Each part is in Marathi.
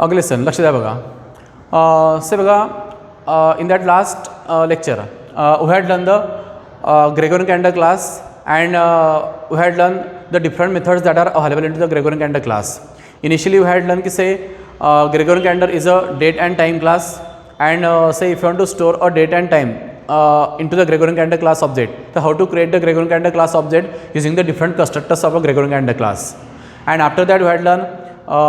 Okay, listen, लक्ष द्या बघा. से बघा, in that last lecture, we had done the Gregorian calendar class, and we had learned the different methods that are available into the Gregorian calendar class. Initially, we had learned कि say Gregorian calendar is a date and time class, and say if you want to store a date and time into the Gregorian calendar class object, so how to create the Gregorian calendar class object using the different constructors of a Gregorian calendar class. And after that, we had learned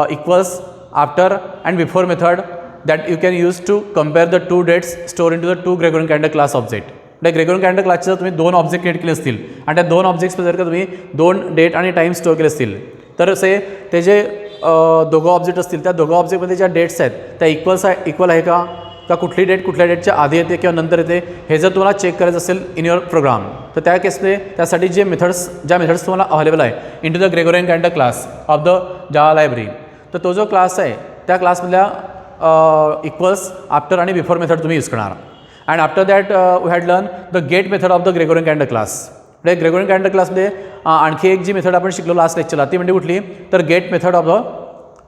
equals, after and before method that you can use to compare the two dates stored into the two Gregorian calendar class object. त्या ग्रेगोरियन कॅलेंडर क्लासचे जर तुम्ही दोन ऑब्जेक्ट क्रिएट केले असतील आणि त्या दोन ऑब्जेक्ट्समध्ये जर का तुम्ही दोन डेट आणि टाईम स्टोअर केले असतील तर से ते जे दोघं ऑब्जेक्ट असतील त्या दोघं ऑब्जेक्टमध्ये ज्या डेट्स आहेत त्या इक्वल आहे का कुठली डेट कुठल्या डेटच्या आधी येते किंवा नंतर येते हे जर तुम्हाला चेक करायचं असेल इन युअर प्रोग्राम तर त्या केसमध्ये त्यासाठी ज्या मेथड्स तुम्हाला अवेलेबल आहे into the Gregorian calendar class of the Java library तर तो जो क्लास आहे त्या क्लासमधल्या इक्वल्स आफ्टर आणि बिफोर मेथड तुम्ही यूज करणार. And after that we had learned the get method of the Gregorian calendar class. म्हणजे ग्रेगोरियन कॅलेंडर क्लासमध्ये आणखी एक जी मेथड आपण शिकलो लास्ट लेक्चरला ती म्हणजे कुठली तर get method of the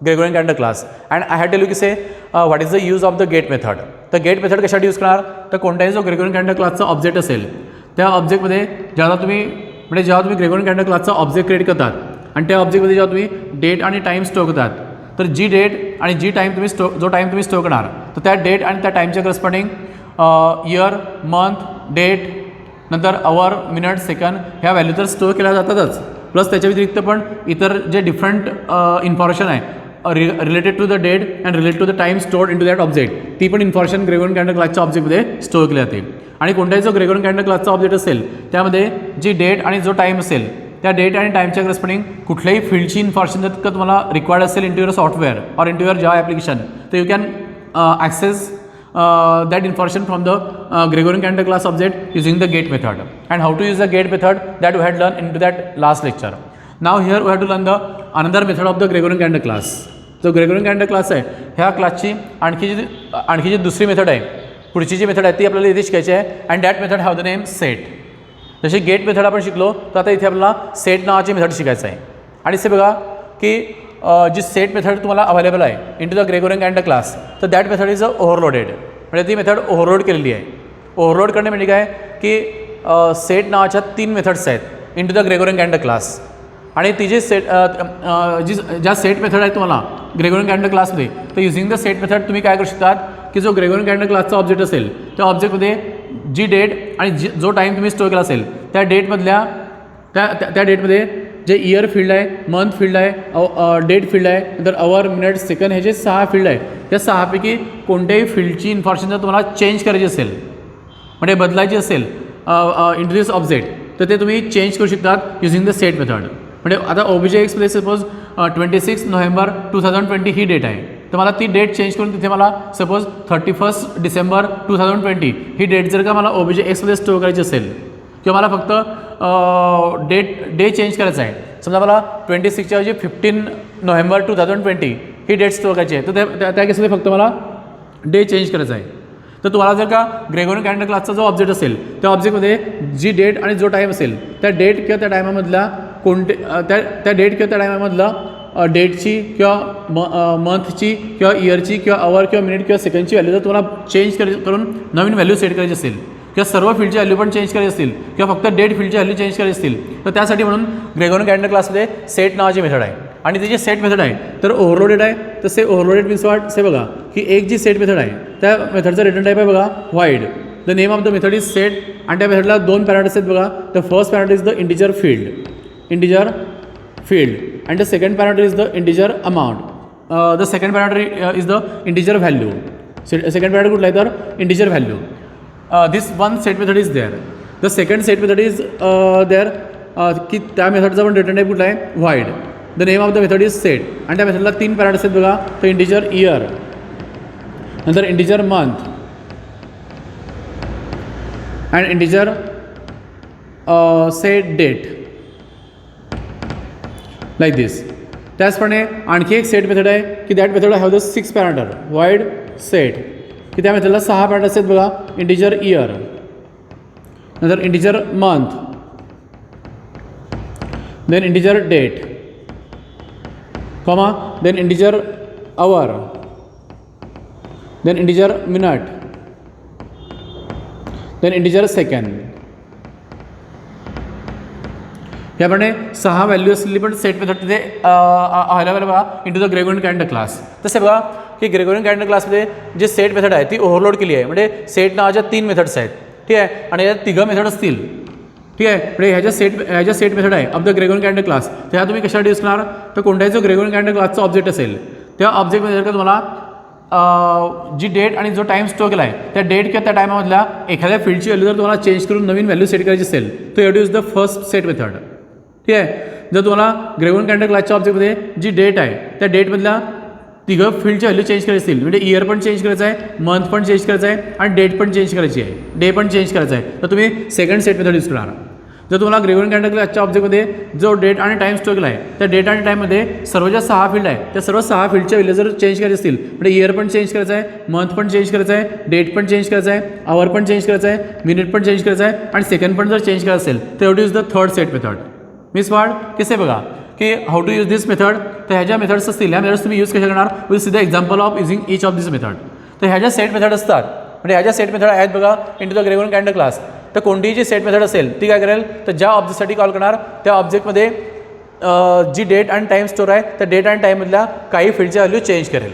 Gregorian calendar class. And I had tell you की say what is the use of the get method. तर गेट मेथड कशासाठी यूज करणार तर कोणत्याही जो ग्रेगोरियन कॅलेंडर क्लासचा ऑब्जेक्ट असेल त्या ऑब्जेक्टमध्ये जेव्हा तुम्ही ग्रेगोरियन कॅलेंडर क्लासचा ऑब्जेक्ट क्रिएट करतात आणि त्या ऑब्जेक्टमध्ये जेव्हा तुम्ही डेट आणि टाईम स्टोअर करतात तर जी डेट आणि जी टाईम जो टाईम तुम्ही स्टोअर करणार तर त्या डेट आणि त्या टाईमच्या करस्पॉन्डिंग इयर मंथ डेट नंतर आवर मिनिट सेकंड ह्या व्हॅल्यू तर स्टोअर केल्या जातातच प्लस त्याच्या व्यतिरिक्त पण इतर जे डिफरंट इन्फॉर्मेशन आहे related to the date and related to the time stored into that object ती पण इन्फॉर्मेशन ग्रेगोरियन कॅलेंडर क्लासच्या ऑब्जेक्टमध्ये स्टोअर केली जाते. आणि कोणताही जो ग्रेगोरियन कॅलेंडर क्लासचा ऑब्जेक्ट असेल त्यामध्ये जी डेट आणि जो टाईम असेल त्या डेट आणि टाईमच्या करस्पॉन्डिंग कुठल्याही फील्डची इन्फॉर्मेशन जर का तुम्हाला रिक्वायर्ड असेल into your software or into your Java application तर you can access that information from the Gregorian calendar class object using the get method. And how to use the get method that we had learned into that last lecture. Now here we have to learn the another method of the Gregorian calendar class. जो Gregorian calendar class आहे ह्या क्लासची आणखी जी दुसरी मेथड आहे पुढची जी मेथड आहे ती आपल्याला इथे शिकायची आहे. And that method have the name set. जशी गेट मेथड आपण शिकलो तर आता इथे आपल्याला सेट नावाची मेथड शिकायचं आहे. आणि इथे बघा की जी सेट मेथड तुम्हाला अवेलेबल आहे into the Gregorian calendar class तर दॅट मेथड इज ओव्हरलोडेड. म्हणजे ती मेथड ओव्हरलोड केलेली आहे. ओव्हरलोड करणे म्हणजे काय की सेट नावाच्या 3 मेथड्स आहेत into the Gregorian calendar class. आणि ती जी ज्या सेट मेथड आहे तुम्हाला ग्रेगोरियन कॅलेंडर क्लासमध्ये तर युझिंग द सेट मेथड तुम्ही काय करू शकतात की जो ग्रेगोरियन कॅलेंडर क्लासचा ऑब्जेक्ट असेल त्या ऑब्जेक्टमध्ये जी डेट आणि जो टाईम तुम्ही स्टोअर केला असेल त्या डेटमधल्या त्या डेटमध्ये जे इयर फील्ड आहे मंथ फील्ड आहे डेट फील्ड आहे नंतर आवर मिनिट सेकंड हे जे 6 फील्ड आहे त्या 6पैकी कोणत्याही फील्डची इन्फॉर्मेशन जर तुम्हाला चेंज करायची असेल म्हणजे बदलायची असेल इन टू दिस ऑब्जेक्ट तर ते तुम्ही चेंज करू शकतात युझिंग द सेट मेथड. म्हणजे आता OBJXमध्ये सपोज 26 नोव्हेंबर 2020 ही डेट आहे तर मला ती डेट चेंज करून तिथे मला सपोज 31 डिसेंबर 2020 ही डेट जर का मला OBJXमध्ये स्टोअर करायची असेल किंवा मला फक्त डे चेंज करायचं आहे समजा मला 26च्या ऐवजी 15 नोव्हेंबर 2020 ही डेट स्टोअर करायची आहे तर त्या केसमध्ये फक्त मला डे चेंज करायचा आहे. तर तुम्हाला जर का ग्रेगोरियन कॅलेंडर क्लासचा जो ऑब्जेक्ट असेल त्या ऑब्जेक्टमध्ये जी डेट आणि जो टाईम असेल त्या डेट किंवा त्या टायमामधला त्या डेट किंवा त्या टायमामधला डेटची किंवा मंथची किंवा इयरची किंवा आवर किंवा मिनिट किंवा सेकंडची व्हॅल्यू जर तुम्हाला चेंज करून नवीन व्हॅल्यू सेट करायची असेल किंवा सर्व फील्डची व्हॅल्यू पण चेंज करायची असतील किंवा फक्त डेट फील्डची व्हॅल्यू चेंज करायची असतील तर त्यासाठी म्हणून ग्रेगोरियन कॅलेंडर क्लासमध्ये सेट नावाची मेथड आहे. आणि ती जी सेट मेथड आहे तर ओव्हरलोडेड आहे. तर से ओव्हरलोडेड मीन्स व्हॉट से बघा की एक जी सेट मेथड आहे त्या मेथडचा रिटर्न टाईप आहे बघा wide. The name of the method is set आणि त्या मेथडला 2 पॅरामीटर्स आहेत बघा. The first parameter is the integer field and the second parameter is the integer amount. The second parameter is the integer value. Second parameter कुठला आहे तर integer value. This one set method is there. The second set method is there की त्या मेथडचा पण रिटर्न टाईप कुठला आहे void. The name of the method is set आणि त्या मेथडला 3 पॅरामीटर्स आहेत बघा. तर इंटिजर इयर नंतर integer month and integer set date like this. त्याचप्रमाणे आणखी एक सेट मेथड आहे की that method have the 6 parameter void set की त्या मेथडला 6 पॅरामीटर्स आहेत बघा. इंटिजर इयर नंतर integer month then integer date comma then integer hour then integer minute, then integer second. याप्रमाणे 6 व्हॅल्यू असलेली पण सेट मेथड तिथे अवेलेबल बघा into the Gregorian calendar class. तसे बघा की ग्रेगोरियन कॅलेंडर क्लासमध्ये जी सेट मेथड आहे ती ओव्हरलोड केली आहे. म्हणजे सेट नावाच्या 3 मेथड्स आहेत, ठीक आहे, आणि यात 3 मेथड असतील, ठीक आहे. म्हणजे ह्याच्या सेट मेथड आहे of the Gregorian calendar class. त्या तुम्ही कशासाठी यूज करणार, तर कोणत्याही जो ग्रेगोरियन कॅलेंडर क्लासचा ऑब्जेक्ट असेल त्या ऑब्जेक्टमध्ये जर का तुम्हाला जी डेट आणि जो टाईम स्टोअर केला आहे त्या डेट किंवा त्या टायमामधल्या एखाद्या फील्डची व्हॅल्यू जर तुम्हाला चेंज करून नवीन व्हॅल्यू सेट करायची असेल तर you use the first set method, ठीक आहे. जर तुम्हाला ग्रेगोरियन कॅलेंडर क्लासच्या ऑब्जेक्टमध्ये जी डेट आहे त्या डेटमधल्या 3 फील्डची व्हॅल्यू चेंज करायची असतील, म्हणजे इयर पण चेंज करायचं आहे, मंथ पण चेंज करायचं आहे आणि डेट पण चेंज करायची आहे, डे पण चेंज करायचं आहे, तर तुम्ही सेकंड सेट मेथड यूज करणार. जर तुम्हाला ग्रेगोरियन कॅलेंडर क्लासच्या ऑब्जेक्टमध्ये जो डेट आणि टाईम स्टोअर केला आहे त्या डेट आणि टाईममध्ये सर्व ज्या 6 फील्ड आहे त्या सर्व 6 फील्डच्या व्हॅल्यू जर चेंज करायची असतील, म्हणजे इयर पण चेंज करायचं आहे, मंथ पण चेंज करायचं आहे, डेट पण चेंज करायचं आहे, आवर पण चेंज करायचं आहे, मिनिट पण चेंज करायचं आहे आणि सेकंड पण जर चेंज करायचं असेल तर use the third set method. Means what, कसे बघा की how to use this method. तर ह्या ज्या मेथड्स असतील ह्या मेथड्स तुम्ही यूज कशा करणार, will see the example of using each of this method. तर ह्या ज्या सेट मेथड असतात, म्हणजे ह्या ज्या सेट मेथड आहेत बघा into the Gregorian calendar class, तर कोणतीही जी सेट मेथड असेल ती काय करेल, तर ज्या ऑब्जेक्टसाठी कॉल करणार त्या ऑब्जेक्टमध्ये जी डेट आणि टाईम स्टोअर आहे त्या डेट आणि टाईममधल्या काही फील्डच्या व्हॅल्यू चेंज करेल.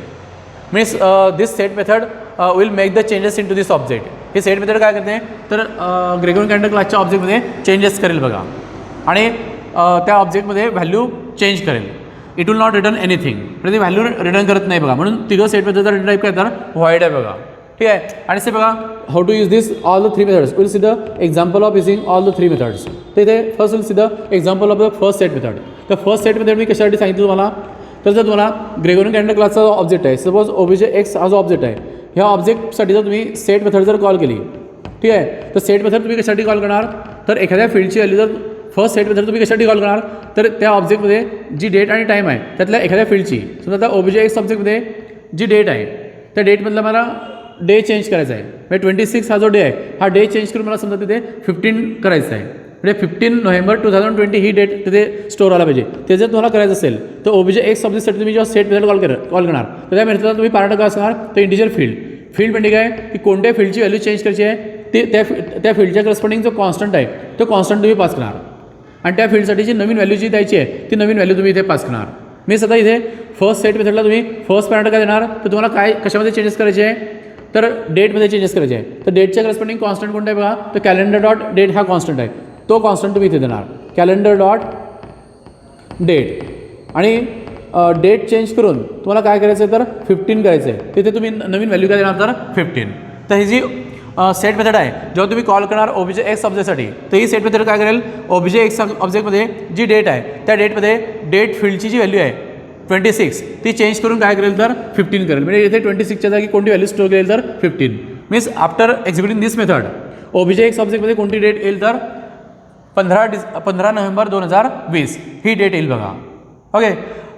Means this set method will make the changes into this object. हे सेट मेथड काय करते, तर ग्रेगोरियन कॅलेंडर क्लासच्या ऑब्जेक्टमध्ये चेंजेस करेल बघा आणि त्या ऑब्जेक्टमध्ये व्हॅल्यू चेंज करेल. It will not return anything, म्हणजे ती व्हॅल्यू रिटर्न करत नाही बघा. म्हणून 3 सेट मेथडचा रिटर्न टाईप काय तर व्हॉइड आहे बघा, ठीक आहे. आणि ते बघा how to use this all the 3 methods, will see the example of using all the 3 methods. तर इथे first will see the example of the first set method. तर फर्स्ट सेट मेथड मी कशासाठी सांगितलं तुम्हाला, तर जर तुम्हाला ग्रेगोरियन कॅलेंडर क्लासचा ऑब्जेक्ट आहे, सपोज OBJ_X हा जो ऑब्जेक्ट आहे, ह्या ऑब्जेक्टसाठी जर तुम्ही सेट मेथड जर कॉल केली, ठीक आहे, तर सेट मेथड तुम्ही कशासाठी कॉल करणार, तर एखाद्या फील्डची व्हॅल्यू जर फर्स्ट सेट मेथड तुम्ही कशासाठी कॉल करणार, तर त्या ऑब्जेक्टमध्ये जी डेट आणि टाईम आहे त्यातल्या एखाद्या फील्डची, समजा आता OBJ_X ऑब्जेक्टमध्ये जी डेट आहे त्या डेटमधला मला डे चेंज करायचा आहे. म्हणजे 26 हा जो डे आहे हा डे चेंज करून मला समजा तिथे 15 करायचं आहे, म्हणजे 15 नोव्हेंबर 2020 ही डेट तिथे स्टोअर आला पाहिजे. ते जर तुम्हाला करायचं असेल तर OBJ_X ऑब्जेक्टसाठी तुम्ही जेव्हा सेट मेथड कॉल करणार तर त्या मेथडला तुम्ही पार्ट काय असणार, तर इंटिजर फील्ड म्हणजे काय की कोणत्या फील्डची व्हॅल्यू चेंज करायची आहे ते त्या फील्डच्या करस्पॉन्डिंग जो कॉन्स्टंट आहे तो कॉन्स्टंट तुम्ही पास करणार आणि त्या फील्डसाठी जी नवीन व्हॅल्यू जी द्यायची आहे ती नवीन व्हॅल्यू तुम्ही इथे पास करणार. मीन्स आता इथे फर्स्ट सेट मेथडला तुम्ही फर्स्ट पॅरामीटर काय देणार, तर तुम्हाला काय कशामध्ये चेंजेस करायचे आहे, तर डेटमध्ये चेंजेस करायचे आहे. तर डेटच्या करस्पॉन्डिंग कॉन्स्टंट कोणतं आहे बघा, तर कॅलेंडर डॉट डेट हा कॉन्स्टंट आहे, तो कॉन्स्टंट तुम्ही इथे देणार कॅलेंडर डॉट डेट. आणि डेट चेंज करून तुम्हाला काय करायचं आहे तर 15 करायचं आहे, तिथे तुम्ही नवीन व्हॅल्यू काय देणार तर 15. तर ही जी सेट मेथड आहे जेव्हा तुम्ही कॉल करणार OBJ_X ऑब्जेक्टसाठी, तर ही सेट मेथड काय करेल, OBJ_X ऑब्जेक्टमध्ये जी डेट आहे त्या डेटमध्ये डेट फील्डची जी व्हॅल्यू आहे 26 ती चेंज करून काय करेल तर 15 करेल. म्हणजे इथे 26च्या जागी कोणती व्हॅल्यू स्टोअर करेल तर 15. मीन्स आफ्टर एक्झिक्युटिंग दिस मेथड OBJ_X ऑब्जेक्टमध्ये कोणती डेट येईल तर 15 नोव्हेंबर 2020 ही डेट येईल बघा. ओके.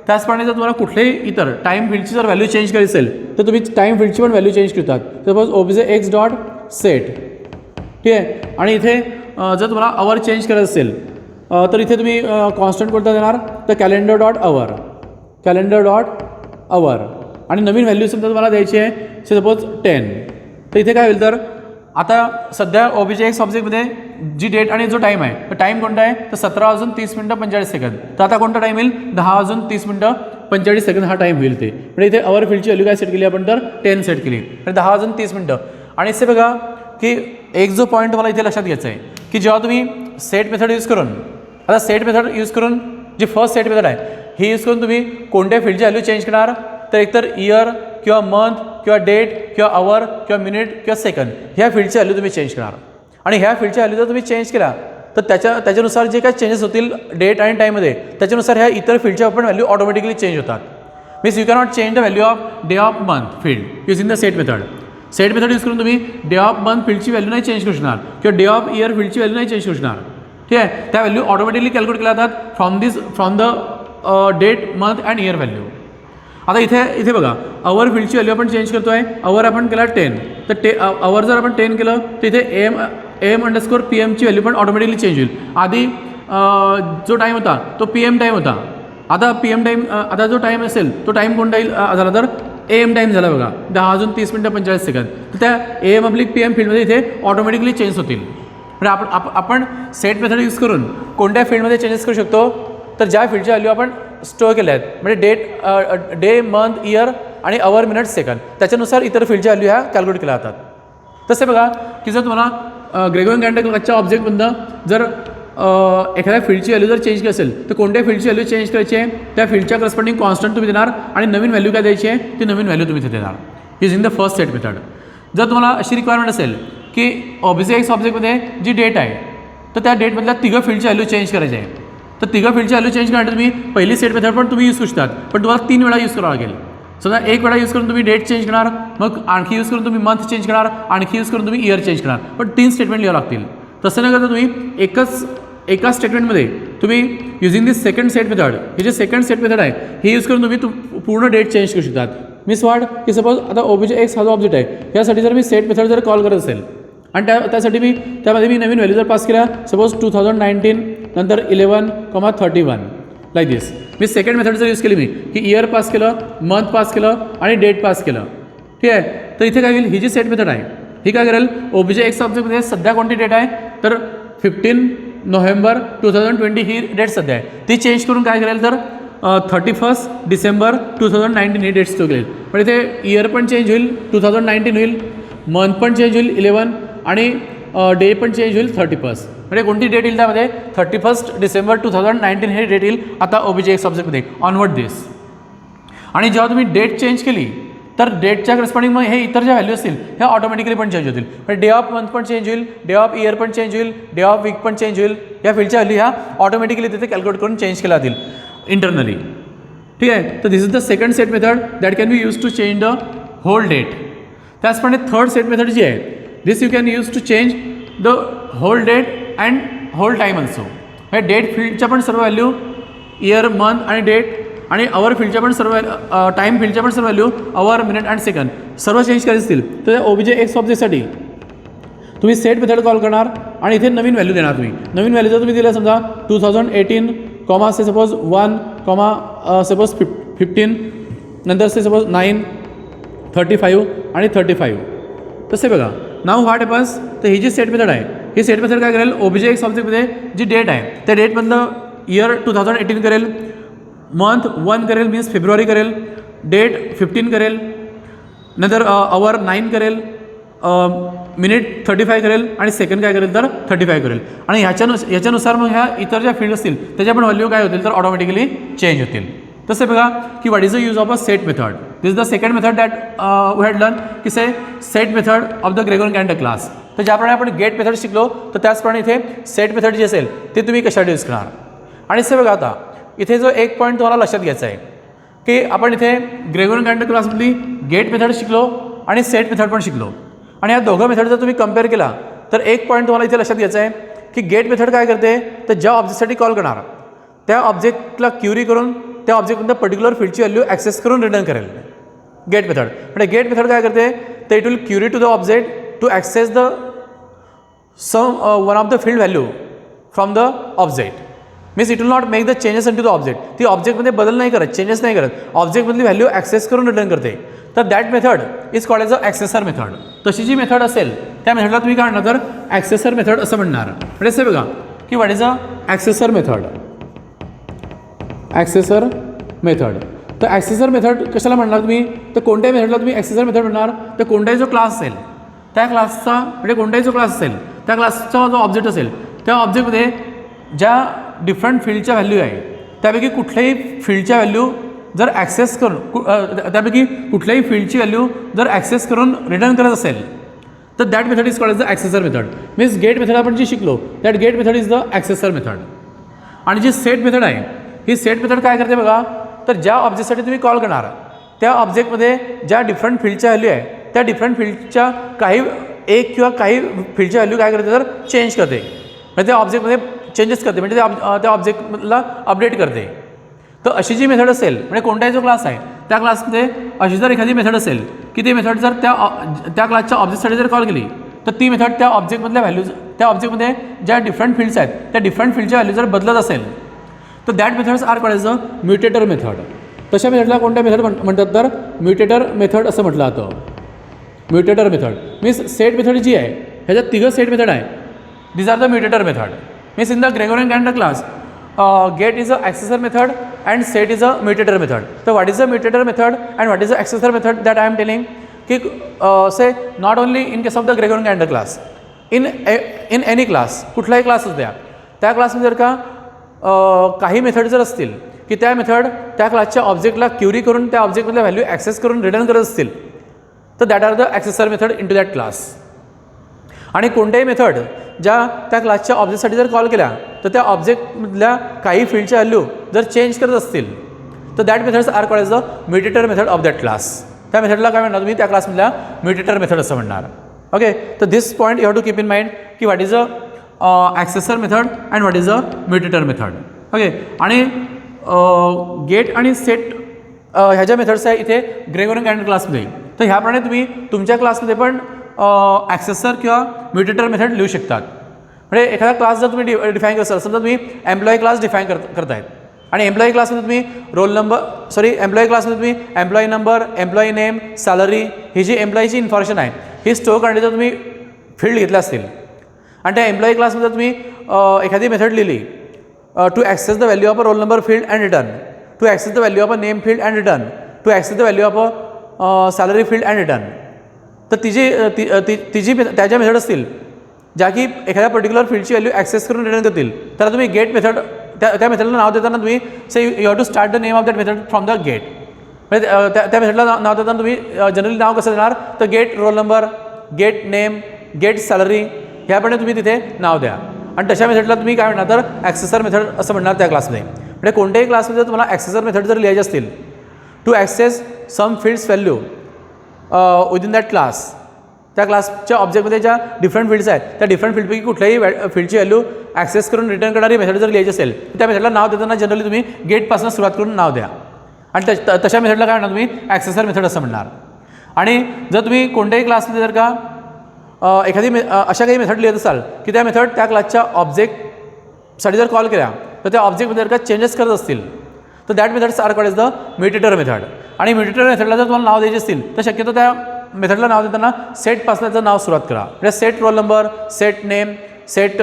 त्याचप्रमाणे जर तुम्हाला कुठल्याही इतर टाईम फील्डची जर व्हॅल्यू चेंज करायची असेल तर तुम्ही टाईम फील्डची पण व्हॅल्यू चेंज करतात. सपोज OBJ_X डॉट सेट, ठीक आहे. आणि इथे जर तुम्हाला आवर चेंज करायचं असेल तर इथे तुम्ही कॉन्स्टंट कोणता देणार, तर कॅलेंडर डॉट आवर आणि नवीन व्हॅल्यू समजा तुम्हाला द्यायची आहे सपोज 10. तर इथे काय होईल तर आता सध्या OBJ_X ऑब्जेक्टमध्ये जी डेट आणि जो टाईम आहे तर टाईम कोणता आहे तर 17:30:45. तर आता कोणता टाईम येईल 10:30:45 हा टाईम होईल. ते म्हणजे इथे आवर फील्डची व्हॅल्यू काय सेट केली आपण तर 10 सेट केली, तर 10:30. आणि इथे बघा की एक जो पॉईंट मला इथे लक्षात घ्यायचा आहे की जेव्हा तुम्ही सेट मेथड यूज करून, आता सेट मेथड यूज करून जी फर्स्ट सेट मेथड आहे ही यूज करून तुम्ही कोणत्या फील्डची व्हॅल्यू चेंज करणार, तर एकतर इयर किंवा मंथ किंवा डेट किंवा आवर किंवा मिनिट किंवा सेकंड ह्या फील्डची व्हॅल्यू तुम्ही चेंज करणार. आणि ह्या फील्डच्या व्हॅल्यू जर तुम्ही चेंज केला तर त्याच्यानुसार जे काही चेंजेस होतील डेट आणि टाईममध्ये त्याच्यानुसार ह्या इतर फील्डच्या पण व्हॅल्यू ऑटोमॅटिकली चेंज होतात. Means you cannot change the value of day of month field using the set method. Set method use करून तुम्ही डे ऑफ मंथ फील्डची व्हॅल्यू नाही चेंज करू शकणार किंवा डे ऑफ इयर फील्डची व्हॅल्यू नाही चेंज करू शकणार, ठीक आहे. त्या व्हॅल्यू ऑटोमॅटिकली कॅल्क्युलेट केल्या जातात from the date month and year value. आता इथे बघा आवर फील्डची व्हॅल्यू आपण चेंज करतो आहे, आवर आपण केला 10, तर आवर जर आपण 10 केलं तर इथे AM_PM ची व्हॅल्यू पण ऑटोमॅटिकली चेंज होईल. आधी जो टाईम होता तो PM टाईम होता, आता PM टाईम, आता जो टाईम असेल तो टाईम कोणता येईल झाला तर AM टाईम झाला बघा 10:30:45. तर त्या AM ऑब्लिक PM फील्डमध्ये इथे ऑटोमॅटिकली चेंज होतील. म्हणजे आपण सेट मेथड यूज करून कोणत्या फील्डमध्ये चेंजेस करू शकतो, तर ज्या फील्डची व्हॅल्यू आपण स्टोअर केल्या आहेत, म्हणजे डे मंथ इयर आणि अवर मिनिट सेकंड, त्याच्यानुसार इतर फील्डच्या व्हॅल्यू ह्या कॅल्क्युलेट केल्या जातात. तसे बघा की जर तुम्हाला ग्रेगोरियन कॅलेंडर क्लॉकच्या ऑब्जेक्टमधनं जर एखाद्या फील्डची व्हॅल्यू जर चेंज केली असेल, तर कोणत्या फील्डची व्हॅल्यू चेंज करायची आहे, त्या फील्डच्या करस्पॉन्डिंग कॉन्स्टंट तुम्ही देणार आणि नवीन व्हॅल्यू काय द्यायची आहे, ती नवीन व्हॅल्यू तुम्ही तिथे देणार using the first set method. जर तुम्हाला अशी रिक्वायरमेंट असेल की OBJ ऑब्जेक्टमध्ये जी डेट आहे, तर त्या डेटमधल्या तिघं फील्डची व्हॅल्यू चेंज करायची आहे, तर तिघं फील्डची व्हॅल्यू चेंज करण्यासाठी तुम्ही पहिली सेट मेथड पण तुम्ही यूज करू शकतात, पण तुम्हाला 3 वेळा यूज करावं लागेल. समजा एक वेळा यूज करून तुम्ही डेट चेंज करणार, मग आणखी यूज करून तुम्ही मंथ चेंज करणार, आणखी यूज करून तुम्ही इयर चेंज करणार, पण 3 स्टेटमेंट लिहावं लागतील. तसं न करता तुम्ही एका स्टेटमेंटमध्ये तुम्ही युजिंग दिस सेकंड सेट मेथड, हे जे सेकंड सेट मेथड आहे हे यूज करून तुम्ही पूर्ण डेट चेंज करू शकतात. मीन्स व्हॉट की सपोज आता OBJ हा जो ऑब्जेक्ट आहे, यासाठी जर मी सेट मेथड जर कॉल करत असेल आणि त्यासाठी त्यामध्ये मी नवीन व्हॅल्यू जर पास केल्या, सपोज 2019 नंतर 11,31 लाईक दिस. मी सेकंड मेथड जर यूज केली मी की इयर पास केलं, मंथ पास केलं आणि डेट पास केलं, ठीक आहे. तर इथे काय होईल, ही जी सेट मेथड आहे ही काय करेल, OBJ ऑब्जेक्टमध्ये सध्या कोणती डेट आहे, तर 15 नोव्हेंबर 2020 ही डेट सध्या आहे, ती चेंज करून काय करेल, तर 31 डिसेंबर 2019 ही डेट स्टोर केली. पण इथे इयर पण चेंज होईल, 2019 होईल, मंथ पण चेंज होईल 11 आणि डे पण चेंज होईल 31. म्हणजे कोणती डेट येईल त्यामध्ये, 31 डिसेंबर 2019 हे डेट येईल आता OBJ ऑब्जेक्टमध्ये ऑनवर्ड दिस. आणि जेव्हा तुम्ही डेट चेंज केली, तर डेटच्या करस्पॉन्डिंग मग हे इतर ज्या व्हॅल्यू असतील ह्या ऑटोमॅटिकली पण चेंज होतील. म्हणजे डे ऑफ मंथ पण चेंज होईल, डे ऑफ इयर पण चेंज होईल, डे ऑफ वीक पण चेंज होईल. या फील्डच्या व्हॅल्यू ह्या ऑटोमॅटिकली तिथे कॅल्क्युलेट करून चेंज केल्या जातील इंटरनली, ठीक आहे. तर this is the second set method that can be use to change the whole date. त्याचप्रमाणे थर्ड सेट मेथड जी आहे, this you can use to change the whole date and whole time also. हे डेट फील्डच्या पण सर्व व्हॅल्यू, इयर मंथ आणि डेट आणि अवर फील्डच्या पण सर्व टाईम फील्डच्या पण सर्व value, hour minute and second सर्व चेंज करायचे असतील, तर त्या OBJ ऑब्जेक्टसाठी तुम्ही सेट मेथड कॉल करणार आणि इथे नवीन व्हॅल्यू देणार. तुम्ही नवीन व्हॅल्यू जर तुम्ही दिलं समजा 2018 कॉमा से सपोज 1 कॉमा सपोज 15 नंतर से सपोज 9 35 आणि 35. तसे बघा नाव व्हॉट हॅपन्स, तर ही जी सेट मेथड आहे ही सेट मेथड काय करेल, OBJ ऑब्जेक्टमध्ये जी डेट आहे त्या डेटमधलं इयर 2018 करेल, मंथ 1 करेल मीन्स फेब्रुवारी करेल, डेट 15 करेल, नंतर अवर 9 करेल, मिनिट 35 करेल आणि सेकंड काय करेल तर 35 करेल. आणि याच्यानुसार मग ह्या इतर ज्या फील्ड असतील त्याच्या पण व्हॅल्यू काय होतील तर ऑटोमॅटिकली चेंज होतील. तसे बघा की what is the use of a set method. This is the second method that we had learn की set method of the Gregorian calendar class. तर ज्याप्रमाणे आपण गेट मेथड शिकलो, तर त्याचप्रमाणे इथे सेट मेथड जी असेल ते तुम्ही कशासाठी यूज करणार. आणि असे बघा आता इथे जो एक पॉईंट तुम्हाला लक्षात घ्यायचा आहे की आपण इथे ग्रेगोरियन कॅलेंडर क्लासमधली गेट मेथड शिकलो आणि सेट मेथड पण शिकलो. आणि या दोघं मेथड जर तुम्ही कम्पेअर केला, तर एक पॉईंट तुम्हाला इथे लक्षात घ्यायचा आहे की गेट मेथड काय करते, तर ज्या ऑब्जेक्टसाठी कॉल करणार त्या ऑब्जेक्टला क्युरी करून त्या ऑब्जेक्टमध्ये पर्टिक्युलर फील्डची व्हॅल्यू ॲक्सेस करून रिटर्न करेल गेट मेथड. म्हणजे गेट मेथड काय करते, तर it will query to the object to access the one of the field value from the object. Means it will not make the changes into the object. ती ऑब्जेक्टमध्ये बदल नाही करत, चेंजेस नाही करत, ऑब्जेक्टमधली व्हॅल्यू ॲक्सेस करून रिटर्न करते. तर that method is called as a accessor method. तशी जी मेथड असेल त्या मेथडला तुम्ही काय म्हणणार तर ॲक्सेसर मेथड असं म्हणणार. म्हणजे असे बघा की what is a accessor method. Accessor method, तर ॲक्सेसर मेथड कशाला म्हणणार तुम्ही, तर कोणत्याही मेथडला तुम्ही ॲक्सेसर मेथड म्हणणार, तर कोणताही जो क्लास असेल त्या क्लासचा, म्हणजे कोणताही जो क्लास असेल त्या क्लासचा जो ऑब्जेक्ट असेल त्या ऑब्जेक्टमध्ये ज्या डिफरंट फील्डच्या व्हॅल्यू आहे त्यापैकी कुठल्याही फील्डच्या व्हॅल्यू जर ॲक्सेस करून त्यापैकी कुठल्याही फील्डची व्हॅल्यू जर ॲक्सेस करून रिटर्न करत असेल, तर that method is called as the accessor method. Means get method आपण जी शिकलो that get method is the accessor method. आणि जी सेट मेथड आहे ही सेट मेथड काय करते बघा, तर ज्या ऑब्जेक्टसाठी तुम्ही कॉल करणार त्या ऑब्जेक्टमध्ये ज्या डिफरंट फील्डच्या व्हॅल्यू आहे त्या डिफरंट फील्डच्या काही एक किंवा काही फील्डच्या व्हॅल्यू काय करते तर चेंज करते. म्हणजे त्या ऑब्जेक्टमध्ये चेंजेस करते, म्हणजे त्या ऑब्जेक्टला अपडेट करते. तर अशी जी मेथड असेल, म्हणजे कोणताही जो क्लास आहे त्या क्लासमध्ये अशी जर एखादी मेथड असेल की ती मेथड जर त्या क्लासच्या ऑब्जेक्टसाठी जर कॉल केली, तर ती मेथड त्या ऑब्जेक्टमधल्या व्हॅल्यूज त्या ऑब्जेक्टमध्ये ज्या डिफरंट फील्ड्स आहेत त्या डिफरंट फील्डच्या व्हॅल्यू जर बदलत असेल, तर that methods are called as a mutator method. तशा मेथडला कोणत्या मेथड म्हणतात तर म्युटेटर मेथड असं म्हटलं जातं. Mutator method means set method जी आहे ह्याच्यात तिघं सेट मेथड आहे. These are the mutator method. Means in the Gregorian calendar class get is a accessor method and set is a mutator method. तर what is a mutator method and what is a accessor method that I am telling की say not only in case of the Gregorian calendar class, in any class, कुठलाही क्लास असू द्या, त्या क्लासमध्ये जर का काही मेथड जर असतील की त्या मेथड त्या क्लासच्या ऑब्जेक्टला क्युरी करून त्या ऑब्जेक्टमधल्या व्हॅल्यू ॲक्सेस करून रिटर्न करत असतील तर that are the accessor method into that class. आणि कोणत्याही मेथड ज्या त्या क्लासच्या ऑब्जेक्टसाठी जर कॉल केल्या तर त्या ऑब्जेक्टमधल्या काही फील्डच्या व्हॅल्यू जर चेंज करत असतील तर that methods are called as the mutator method of that class. त्या मेथडला काय म्हणणार तुम्ही त्या क्लासमधल्या म्युटेटर मेथड असं म्हणणार. ओके, तर this point you have to keep in mind की what is a accessor method and what is a mutator method. Okay, आणि गेट आणि सेट ह्या ज्या मेथड्स आहे इथे ग्रेगोरियन कॅलेंडर क्लासमध्ये, तर ह्याप्रमाणे तुम्ही तुमच्या क्लासमध्ये पण ॲक्सेसर किंवा म्युटेटर मेथड लिहू शकतात. म्हणजे एखादा क्लास जर तुम्ही डिफाईन करत असाल, समजा तुम्ही एम्प्लॉई क्लास डिफाईन करतायत आणि एम्प्लॉई क्लासमध्ये तुम्ही रोल नंबर एम्प्लॉई क्लासमध्ये तुम्ही employee number, employee name, salary ही जी एम्प्लॉईची इन्फॉर्मेशन आहे ही स्टोअर करण्याचं तुम्ही फील्ड घेतल्या असतील आणि त्या एम्प्लॉई क्लासमध्ये तुम्ही एखादी मेथड लिहिली to access the value of a roll number field and return, to access the value of a name field and return, to access the value of a salary field and return. तर तिची त्याच्या मेथड असतील ज्या की एखाद्या पर्टिक्युलर फील्डची व्हॅल्यू ॲक्सेस करून रिटर्न करतील, त्याला तुम्ही गेट मेथड त्या मेथडला नाव देताना तुम्ही say you have to start the name of that method from the get. म्हणजे त्या मेथडला नाव देताना तुम्ही जनरली नाव कसं देणार तर get roll number, get name, get salary ह्याप्रमाणे तुम्ही तिथे नाव द्या. आणि तशा मेथडला तुम्ही काय म्हणणार तर ॲक्सेसर मेथड असं म्हणणार त्या क्लासमध्ये. म्हणजे कोणत्याही क्लासमध्ये तुम्हाला ॲक्सेसर मेथड जर लिहायचे असतील to access some fields value within that class, त्या क्लासच्या ऑब्जेक्टमध्ये ज्या डिफरंट फील्ड्स आहेत त्या डिफरंट फील्डपैकी कुठल्याही फील्डची व्हॅल्यू ॲक्सेस करून रिटर्न करणारी मेथड जर लिहायची असेल त्या मेथडला नाव देताना जनरली तुम्ही गेटपासून सुरुवात करून नाव द्या. आणि तशा मेथडला काय म्हणणार तुम्ही ॲक्सेसर मेथड असं म्हणणार. आणि जर तुम्ही कोणत्याही क्लासमध्ये जर का एखादी अशा काही मेथड लिहित असाल की त्या मेथड त्या क्लासच्या ऑब्जेक्टसाठी जर कॉल केल्या तर त्या ऑब्जेक्टमध्ये जर का चेंजेस करत असतील तर that methods are called as the mutator method. आणि म्युटेटर मेथडला जर तुम्हाला नाव द्यायचे असतील तर शक्यतो त्या मेथडला नाव देताना सेटपासल्याचं नाव सुरुवात करा. म्हणजे set roll number, set name, set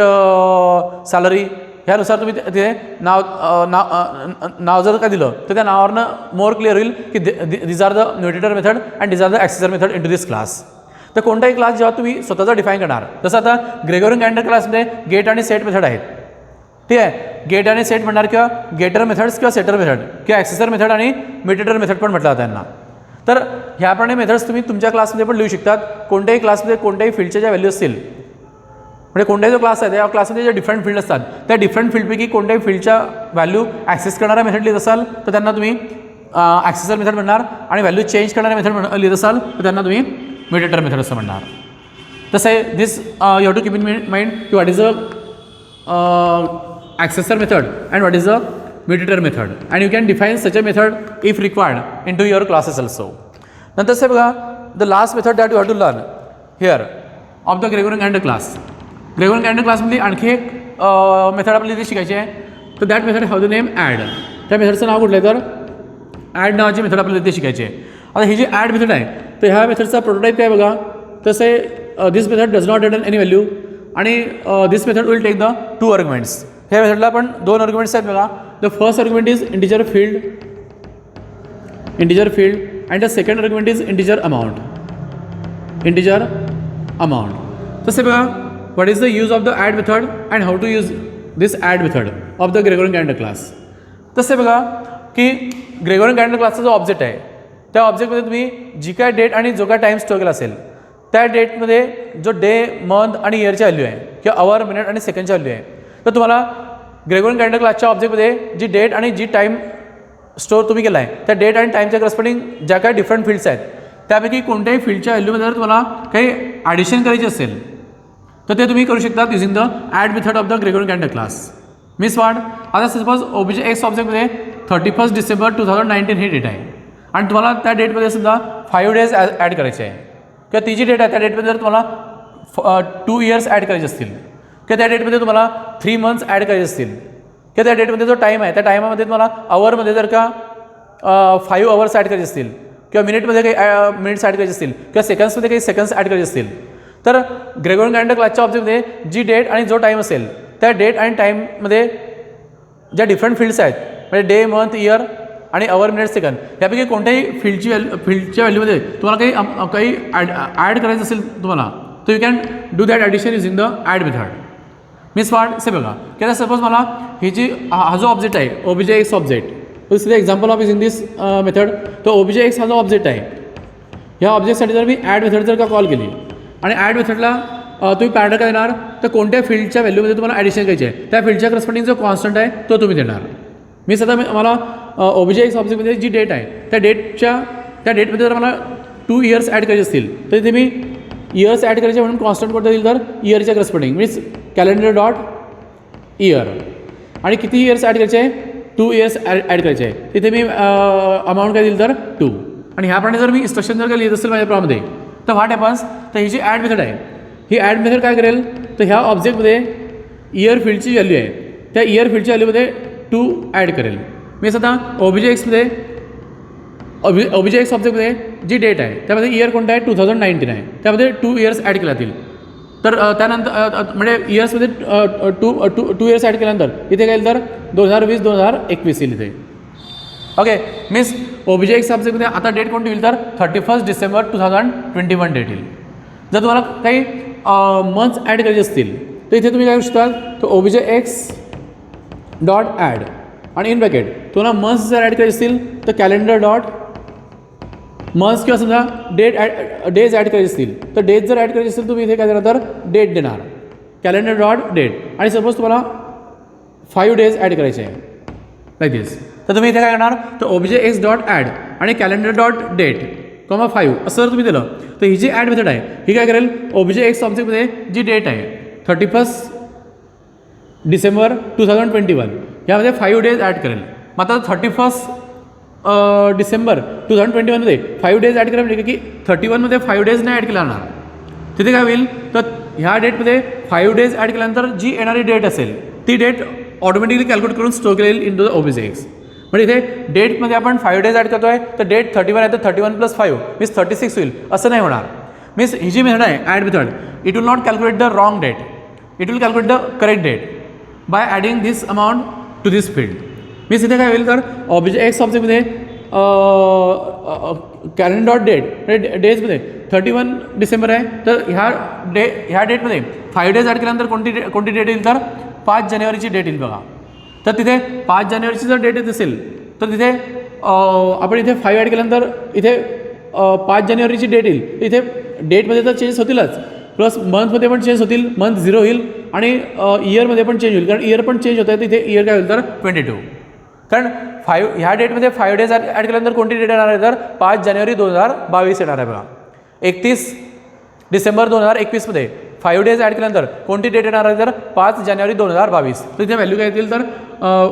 salary ह्यानुसार तुम्ही तिथे नाव जर का दिलं तर त्या नावावरनं मोर क्लिअर होईल की these are the mutator method and these are the accessor method into this class. तर कोणताही क्लास जेव्हा तुम्ही स्वतःचा डिफाईन करणार, जसं आता ग्रेगोरियन कॅलेंडर क्लासमध्ये गेट आणि सेट मेथड आहेत, ठीक आहे, गेट आणि सेट म्हणणार किंवा गेटर मेथड्स किंवा सेटर मेथड किंवा ॲक्सेसर मेथड आणि म्युटेटर मेथड पण म्हटलं जातं त्यांना. तर ह्याप्रमाणे मेथड्स तुम्ही तुमच्या क्लासमध्ये पण लिहू शकतात. कोणत्याही क्लासमध्ये कोणत्याही फील्डच्या ज्या व्हॅल्यू असतील, म्हणजे कोणताही जो क्लास आहे त्या क्लासमध्ये जे डिफरंट फील्ड असतात त्या डिफरंट फील्डपैकी कोणत्याही फील्डच्या व्हॅल्यू ॲक्सेस करणारा मेथड लिहित असाल तर त्यांना तुम्ही ॲक्सेसर मेथड म्हणणार. आणि व्हॅल्यू चेंज करणारे मेथड लिहित असाल तर त्यांना तुम्ही म्युटेटर मेथड असं म्हणणार. तसं आहे this you have to keep in mind की what is a accessor method and what is a mutator method and you can define such a method if required into your classes also. नंतर से बघा the last method that you have to learn here of the Gregorian calendar class. Gregorian calendar क्लासमध्ये आणखी एक मेथड आपल्याला इथे शिकायची आहे. तर that method have the name add. त्या मेथडचं नाव कुठलं आहे तर ॲड नावाची मेथड आपल्याला इथे शिकायची आहे. आता ही जी ॲड मेथड आहे तर ह्या मेथडचा प्रोटोटाईप काय बघा. तसे this method does not return any value आणि this method will take the 2 arguments. ह्या मेथडला पण 2 आर्ग्युमेंट्स आहेत बघा. The first argument is integer field and the second argument is integer amount. तसे बघा what is the use of the add method and how to use this add method of the Gregorian calendar class. तसे बघा की ग्रेगोरियन कॅलेंडर क्लासचा जो ऑब्जेक्ट आहे त्या ऑब्जेक्टमध्ये तुम्ही जी काय डेट आणि जो काय टाईम स्टोअर केला असेल त्या डेटमध्ये जो डे, मंथ आणि इयरची व्हॅल्यू आहे किंवा आवर, मिनिट आणि सेकंडची व्हॅल्यू आहे. तर तुम्हाला ग्रेगोरियन कॅलेंडर क्लासच्या ऑब्जेक्टमध्ये जी डेट आणि जी टाईम स्टोअर तुम्ही केला आहे त्या डेट आणि टाईमच्या करस्पॉन्डिंग ज्या काही डिफरंट फील्ड्स आहेत त्यापैकी कोणत्याही फील्डच्या व्हॅल्यूमध्ये जर तुम्हाला काही ॲडिशन करायची असेल तर ते तुम्ही करू शकता using the add method of the Gregorian calendar class. Means what आता सपोज ओबीजे एक्स ऑब्जेक्टमध्ये 31 डिसेंबर 2019 ही डेट आहे आणि तुम्हाला त्या डेटमध्ये सुद्धा 5 डेज ॲड करायचे आहे किंवा ती जी डेट आहे त्या डेटमध्ये जर तुम्हाला 2 इयर्स ॲड करायचे असतील किंवा त्या डेटमध्ये तुम्हाला 3 मंथ्स ॲड करायचे असतील किंवा त्या डेटमध्ये जो टाईम आहे त्या टाईमामध्ये तुम्हाला आवरमध्ये जर का 5 आवर्स ॲड करायचे असतील किंवा मिनिटमध्ये काही मिनिट्स ॲड करायचे असतील किंवा सेकंड्समध्ये काही सेकंड्स ॲड करायचे असतील, तर ग्रेगोरियन कॅलेंडर क्लासच्या ऑब्जेक्टमध्ये जी डेट आणि जो टाईम असेल त्या डेट आणि टाईममध्ये ज्या डिफरंट फील्ड्स आहेत, म्हणजे डे, मंथ, इयर आणि आवर, मिनिट, सेकंड, यापैकी कोणत्याही फील्डच्या व्हॅल्यूमध्ये तुम्हाला काही ॲड करायचं असेल तुम्हाला, तर you can do that addition using the add method. Means what say बघा की आता सपोज मला ही जी हा जो ऑब्जेक्ट आहे OBJ x object, this is the example of in this method. तो ओबीजे एक्स हा जो ऑब्जेक्ट आहे, ह्या ऑब्जेक्टसाठी जर मी ॲड मेथड जर का कॉल केली आणि ॲड मेथडला तुम्ही पॅरामीटर काय देणार, तर कोणत्या फील्डच्या व्हॅल्यूमध्ये तुम्हाला ॲडिशन करायची आहे त्या फील्डच्या करस्पॉन्डिंग जो कॉन्स्टंट आहे तो तुम्ही देणार. मीन्स आता मला ओबीजे एक्स ऑब्जेक्टमध्ये जी डेट आहे त्या डेटमध्ये जर मला 2 इयर्स ॲड करायचे असतील तर तिथे मी इयर्स ॲड करायचे म्हणून कॉन्स्टंट कोणतं देईल, तर इयरच्या corresponding means calendar dot year. आणि किती इयर्स ॲड करायचे आहे, 2 इयर्स ॲड करायचे आहे, तिथे मी अमाऊंट काय दिली तर 2. आणि ह्याप्रमाणे जर मी इन्स्ट्रक्शन जर का लिहित असेल माझ्या प्रॉब्लेममध्ये, तर व्हॉट हॅपन्स, तर ही जी ॲड मेथड आहे ही ॲड मेथड काय करेल, तर ह्या ऑब्जेक्टमध्ये इयर फील्डची व्हॅल्यू आहे त्या इयर फील्डच्या व्हॅल्यूमध्ये 2 ॲड करेल. मीन्स आता ओबीजे एक्समध्ये ओबीजे एक्स ऑब्जेक्टमध्ये जी डेट आहे त्यामध्ये इयर कोणता आहे 2019 आहे, त्यामध्ये 2 इयर्स ॲड केला जातील. तर त्यानंतर म्हणजे इयर्समध्ये 2 इयर्स ॲड केल्यानंतर इथे काय येईल तर 2020-2021 येईल इथे. ओके, मीन्स ओबीजे एक्स ऑब्जेक्टमध्ये आता डेट कोणती येईल तर 31 डिसेंबर 2021 डेट येईल. जर तुम्हाला काही मंथ्स ॲड करायचे असतील तर इथे तुम्ही काय करू शकता, तर ओबीजे एक्स डॉट ॲड आणि इन ब्रॅकेट तुम्हाला मंथ्स जर ॲड करायचे असतील तर कॅलेंडर डॉट मंथ्स किंवा समजा डेज ॲड करायचे असतील तर डेज जर ॲड करायचे असतील तुम्ही इथे काय देणार तर डेट देणार, कॅलेंडर डॉट डेट. आणि सपोज तुम्हाला 5 डेज ॲड करायचे आहे लाईक दिस, तर तुम्ही इथे काय करणार, तर ओबीजे एक्स डॉट ॲड आणि कॅलेंडर डॉट डेट कॉमा 5 असं जर तुम्ही दिलं तर ही जी ॲड मेथड आहे ही काय करेल, ओबीजे एक्स ऑब्जेक्टमध्ये जी डेट आहे 31 डिसेंबर 2021 यामध्ये 5 डेज ॲड करेल. मग आता 31 डिसेंबर 2021मध्ये 5 डेज ॲड करा म्हणजे की 31मध्ये 5 डेज नाही ॲड केला जाणार, तिथे काय होईल, तर ह्या डेटमध्ये 5 डेज ॲड केल्यानंतर जी येणारी डेट असेल ती डेट ऑटोमॅटिकली कॅल्क्युलेट करून स्टोअर केलेली into the OBJ X. म्हणजे इथे डेटमध्ये आपण 5 डेज ॲड करतो आहे तर डेट 31 आहे तर 31 + 5 मीन्स 36 होईल, असं नाही होणार. मीन्स ही जी मेथड आहे add method, it will not calculate the wrong date, it will calculate the correct date by adding this amount to this field. Means इथे काय होईल तर ऑब्जेक्ट एक्स ऑब्जेक्टमध्ये कॅलेंडर डॉट डेट म्हणजे डेजमध्ये 31 डिसेंबर आहे तर ह्या डेटमध्ये 5 डेज ॲड केल्यानंतर कोणती डेट येईल तर 5 जानेवारीची डेट येईल बघा. तर तिथे 5 जानेवारीची जर डेट येत असेल तर तिथे आपण इथे 5 ॲड केल्यानंतर इथे 5 जानेवारीची डेट येईल, इथे डेटमध्ये तर चेंज होतीलच प्लस मंथमध्ये पण चेंज होतील, मंथ 0 होईल आणि इयरमध्ये पण चेंज होईल, कारण इयर पण चेंज होत आहे, तिथे इयर काय होईल तर 22. कारण ह्या डेटमध्ये 5 डेज ॲड केल्यानंतर कोणती डेट येणार आहे तर 5 जानेवारी 2022 येणार आहे बघा. 31 डिसेंबर 2021मध्ये 5 डेज ॲड केल्यानंतर कोणती डेट येणार आहे तर 5 जानेवारी 2022. तर इथे व्हॅल्यू काय येतील तर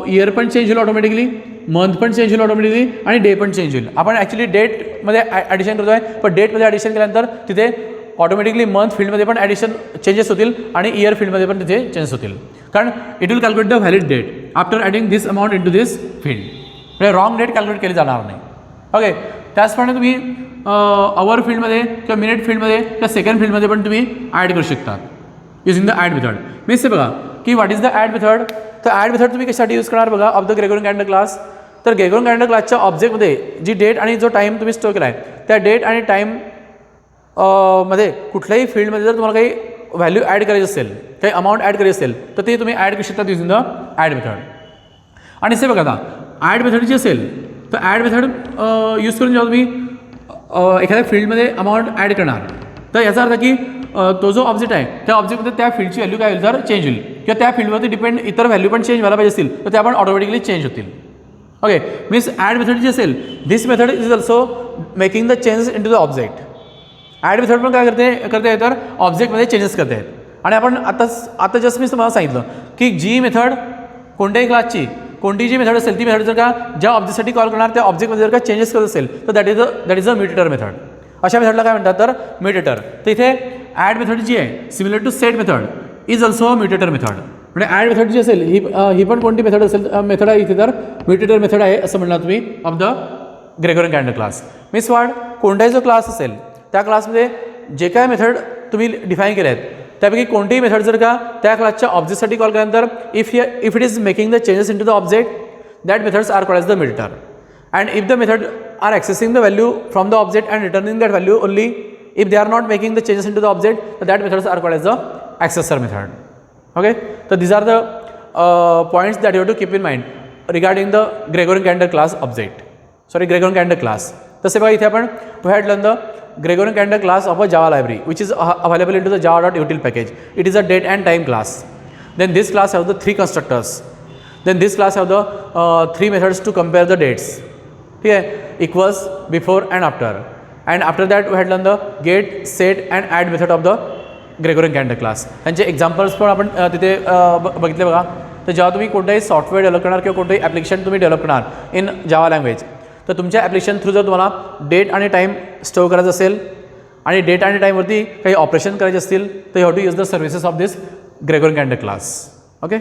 इयर पण चेंज होईल ऑटोमॅटिकली, मंथ पण चेंज होईल ऑटोमॅटिकली आणि डे पण चेंज होईल. आपण ॲक्च्युली डेटमध्ये ॲडिशन करतो आहे, पण डेटमध्ये ॲडिशन केल्यानंतर तिथे ऑटोमॅटिकली मंथ फील्डमध्ये पण ॲडिशन चेंजेस होतील आणि इयर फील्डमध्ये पण तिथे चेंजेस होतील, कारण it will calculate the valid date after adding this amount into this field. म्हणजे रॉंग डेट कॅल्क्युलेट केली जाणार नाही. ओके, त्याचप्रमाणे तुम्ही आवर फील्डमध्ये किंवा मिनिट फील्डमध्ये किंवा सेकंड फील्डमध्ये पण तुम्ही ॲड करू शकतात using the add method. Means ते बघा की what is the add method. तर ॲड मेथड तुम्ही कशासाठी यूज करणार बघा of the Gregorian calendar class. तर ग्रेगोरियन कॅलेंडर क्लासच्या ऑब्जेक्टमध्ये जी डेट आणि जो टाईम तुम्ही स्टोअर केला आहे त्या डेट आणि टाईम मध्ये कुठल्याही फील्डमध्ये जर तुम्हाला काही व्हॅल्यू ॲड करायची असेल, काही अमाऊंट ॲड करायची असेल तर ते तुम्ही ॲड करू शकता युझिंग द ॲड मेथड. आणि ते बघा आता ॲड मेथड जी असेल तर ॲड मेथड यूज करून जेव्हा तुम्ही एखाद्या फील्डमध्ये अमाऊंट ॲड करणार तर याचा अर्थ की तो जो ऑब्जेक्ट आहे त्या ऑब्जेक्टमध्ये त्या फील्डची व्हॅल्यू काय होईल तर चेंज होईल किंवा त्या फील्डवरती डिपेंड इतर व्हॅल्यू पण चेंज व्हायला पाहिजे असतील तर त्या पण ऑटोमॅटिकली चेंज होतील. ओके, मीन्स ॲड मेथड जी असेल this method is also making the changes into the object. Add method पण काय करते तर ऑब्जेक्टमध्ये चेंजेस करते आहेत. आणि आपण आता जस्ट मी तुम्हाला सांगितलं की जी मेथड कोणत्याही क्लासची कोणती जी मेथड असेल ती मेथड जर का ज्या ऑब्जेक्टसाठी कॉल करणार त्या ऑब्जेक्टमध्ये जर का चेंजेस करत असेल तर that is a mutator method. अशा मेथडला काय म्हणतात तर म्युटेटर. तर इथे ॲड मेथड जी आहे similar to set method is also mutator method. म्हणजे ॲड मेथड जी असेल ही पण कोणती मेथड असेल मेथड आहे इथे तर म्युटेटर मेथड आहे असं म्हणणार तुम्ही of the Gregorian calendar class means what कोणताही जो क्लास असेल त्या क्लासमध्ये जे काय मेथड तुम्ही डिफाईन केले आहेत त्यापैकी कोणतीही मेथड जर का त्या क्लासच्या ऑब्जेक्टसाठी कॉल केल्यानंतर if it is making the changes into the object that methods are called as the mutator and if the method are accessing the value from the object and returning that value only if they are not making the changes into the object that methods are called as the accessor method. Okay, so these are the points that you have to keep in mind regarding the Gregorian calendar class object. Gregorian calendar class. तसे बघा इथे आपण we had learned the Gregorian calendar class of a Java library which is available into the java.util package. It is a date and time class. Then this class have the 3 constructors. Then this class have the 3 methods to compare the dates. ठीक आहे, equals before and after that we had learn the get set and add method of the Gregorian calendar class. त्यांचे एक्झाम्पल्स पण आपण तिथे बघितले बघा. तर जेव्हा तुम्ही कोणताही सॉफ्टवेअर डेव्हलप करणार किंवा कोणतंही ॲप्लिकेशन तुम्ही डेव्हलप करणार इन जावा लँग्वेज तर तुमच्या ॲप्लिकेशन थ्रू जर तुम्हाला डेट आणि टाईम स्टोअर करायचं असेल आणि डेट आणि टाईमवरती काही ऑपरेशन करायचे असतील तर you have to use the services of this Gregorian calendar class. Okay.